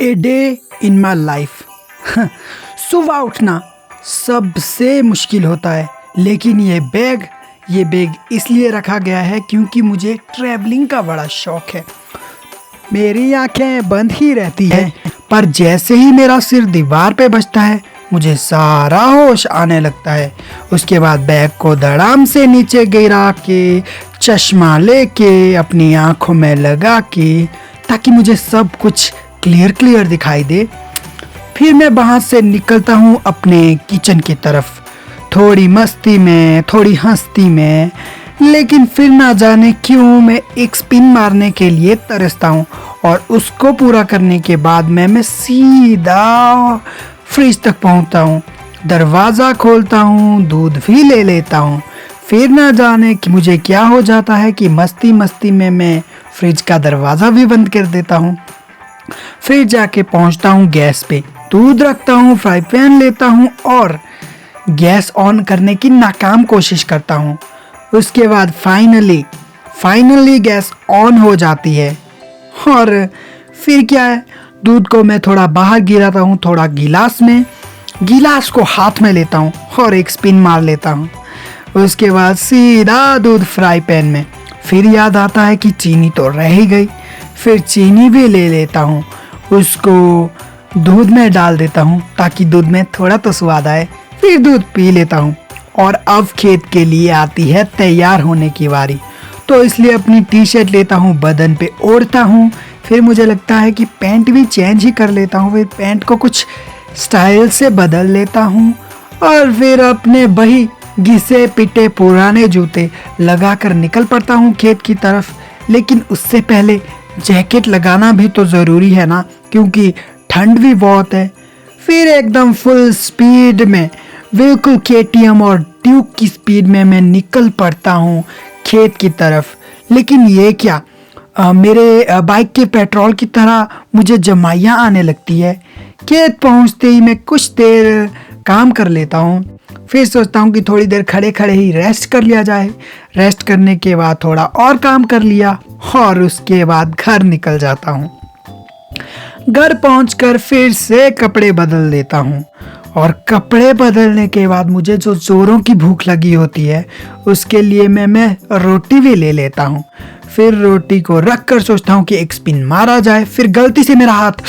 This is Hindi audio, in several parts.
A day in my life. सुबह उठना सबसे मुश्किल होता है, लेकिन ये बैग इसलिए रखा गया है क्योंकि मुझे ट्रैवलिंग का बड़ा शौक है। मेरी आंखें बंद ही रहती है, पर जैसे ही मेरा सिर दीवार पे बजता है मुझे सारा होश आने लगता है। उसके बाद बैग को धड़ाम से नीचे गिरा के चश्मा लेके अपनी आंखों में लगा के, ताकि मुझे सब कुछ क्लियर दिखाई दे। फिर मैं वहाँ से निकलता हूँ अपने किचन की तरफ, थोड़ी मस्ती में थोड़ी हंसती में। लेकिन फिर ना जाने क्यों मैं एक स्पिन मारने के लिए तरसता हूँ, और उसको पूरा करने के बाद मैं सीधा फ्रिज तक पहुँचता हूँ, दरवाज़ा खोलता हूँ, दूध भी ले लेता हूँ। फिर ना जाने कि मुझे क्या हो जाता है कि मस्ती मस्ती में मैं फ्रिज का दरवाज़ा भी बंद कर देता हूँ। फिर जाके पहुँचता हूँ गैस पे, दूध रखता हूँ, फ्राई पैन लेता हूँ और गैस ऑन करने की नाकाम कोशिश करता हूँ। उसके बाद फाइनली गैस ऑन हो जाती है, और फिर क्या है, दूध को मैं थोड़ा बाहर गिराता हूँ, थोड़ा गिलास को हाथ में लेता हूँ और एक स्पिन मार लेता हूँ। उसके बाद सीधा दूध फ्राई पैन में। फिर याद आता है कि चीनी तो रह ही गई, फिर चीनी भी ले लेता हूँ, उसको दूध में डाल देता हूँ ताकि दूध में थोड़ा तो स्वाद आए। फिर दूध पी लेता हूँ, और अब खेत के लिए आती है तैयार होने की बारी। तो इसलिए अपनी टी शर्ट लेता हूँ, बदन पे ओढ़ता हूँ। फिर मुझे लगता है कि पैंट भी चेंज ही कर लेता हूँ, फिर पैंट को कुछ स्टाइल से बदल लेता हूँ, और फिर अपने वही घिसे पिटे पुराने जूते लगाकर निकल पड़ता हूँ खेत की तरफ। लेकिन उससे पहले जैकेट लगाना भी तो ज़रूरी है ना, क्योंकि ठंड भी बहुत है। फिर एकदम फुल स्पीड में, बिल्कुल केटीएम और ड्यूक की स्पीड में मैं निकल पड़ता हूँ खेत की तरफ। लेकिन ये क्या, मेरे बाइक के पेट्रोल की तरह मुझे जमाइयाँ आने लगती है। खेत पहुँचते ही मैं कुछ देर काम कर लेता हूँ, फिर सोचता हूँ कि थोड़ी देर खड़े ही रेस्ट कर लिया जाए। रेस्ट करने के बाद थोड़ा और काम कर लिया, और उसके बाद घर निकल जाता हूँ। घर पहुंचकर फिर से कपड़े बदल लेता हूँ, और कपड़े बदलने के बाद मुझे जो जोरों की भूख लगी होती है, उसके लिए मैं रोटी भी ले लेता हूँ। फिर रोटी को रख कर सोचता हूँ कि एक स्पिन मारा जाए। फिर गलती से मेरा हाथ,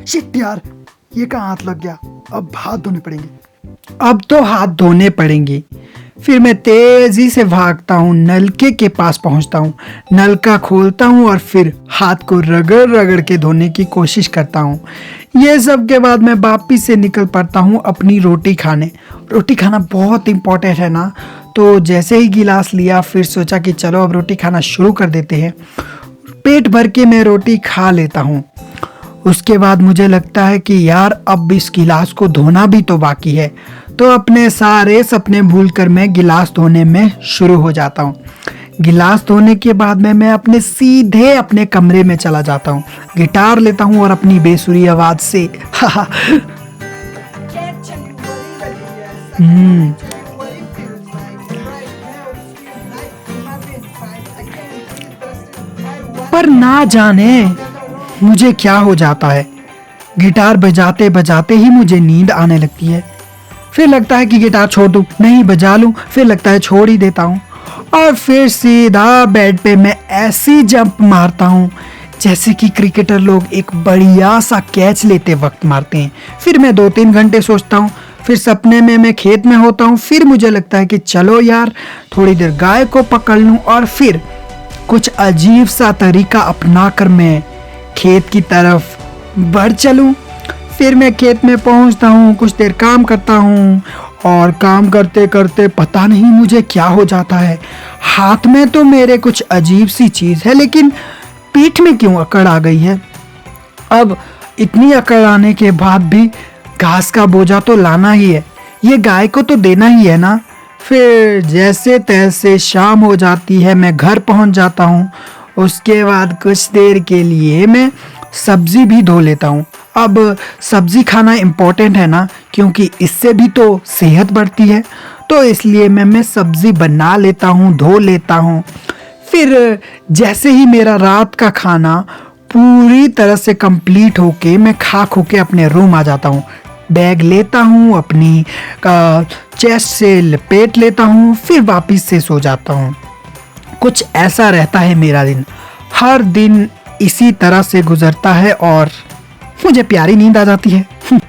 शिट यार, ये कहाँ हाथ लग गया, अब हाथ धोने पड़ेंगे। फिर मैं तेजी से भागता हूँ, नलके के पास पहुँचता हूँ, नलका खोलता हूँ और फिर हाथ को रगड़ के धोने की कोशिश करता हूँ। ये सब के बाद मैं वापिस से निकल पड़ता हूँ अपनी रोटी खाने। रोटी खाना बहुत इम्पोर्टेंट है ना, तो जैसे ही गिलास लिया फिर सोचा कि चलो अब रोटी खाना शुरू कर देते हैं। पेट भर के मैं रोटी खा लेता हूँ। उसके बाद मुझे लगता है कि यार अब इस गिलास को धोना भी तो बाकी है, तो अपने सारे सपने भूलकर मैं गिलास धोने में शुरू हो जाता हूँ। गिलास धोने के बाद मैं सीधे अपने कमरे में चला जाता हूँ, गिटार लेता हूँ और अपनी बेसुरी आवाज से पर ना जाने मुझे क्या हो जाता है, गिटार बजाते ही मुझे नींद आने लगती है। फिर लगता है कि गिटार छोड़ दूं, नहीं बजा लूं, फिर लगता है छोड़ ही देता हूं, और फिर सीधा बेड पे मैं ऐसी जंप मारता हूं जैसे कि क्रिकेटर लोग एक बढ़िया सा कैच लेते वक्त मारते हैं। फिर मैं 2-3 घंटे सोचता हूं, फिर सपने में मैं खेत में होता हूं। फिर मुझे लगता है कि चलो यार थोड़ी देर गाय को पकड़ लूं, और फिर कुछ अजीब सा तरीका अपना कर मैं खेत की तरफ बढ़ चलूं। फिर मैं खेत में पहुंचता हूं, कुछ देर काम करता हूं, और काम करते करते पता नहीं मुझे क्या हो जाता है, हाथ में तो मेरे कुछ अजीब सी चीज़ है, लेकिन पीठ में क्यों अकड़ आ गई है। अब इतनी अकड़ आने के बाद भी घास का बोझा तो लाना ही है, ये गाय को तो देना ही है ना। फिर जैसे तैसे शाम हो जाती है, मैं घर पहुंच जाता हूं। उसके बाद कुछ देर के लिए मैं सब्जी भी धो लेता हूँ। अब सब्जी खाना इम्पोर्टेंट है ना, क्योंकि इससे भी तो सेहत बढ़ती है, तो इसलिए मैं सब्जी बना लेता हूँ, धो लेता हूँ। फिर जैसे ही मेरा रात का खाना पूरी तरह से कंप्लीट होके मैं खाक होके अपने रूम आ जाता हूँ। बैग लेता हूँ, अपनी चेस्ट से लपेट लेता हूँ, फिर वापस से सो जाता हूँ। कुछ ऐसा रहता है मेरा दिन, हर दिन इसी तरह से गुजरता है और मुझे प्यारी नींद आ जाती है।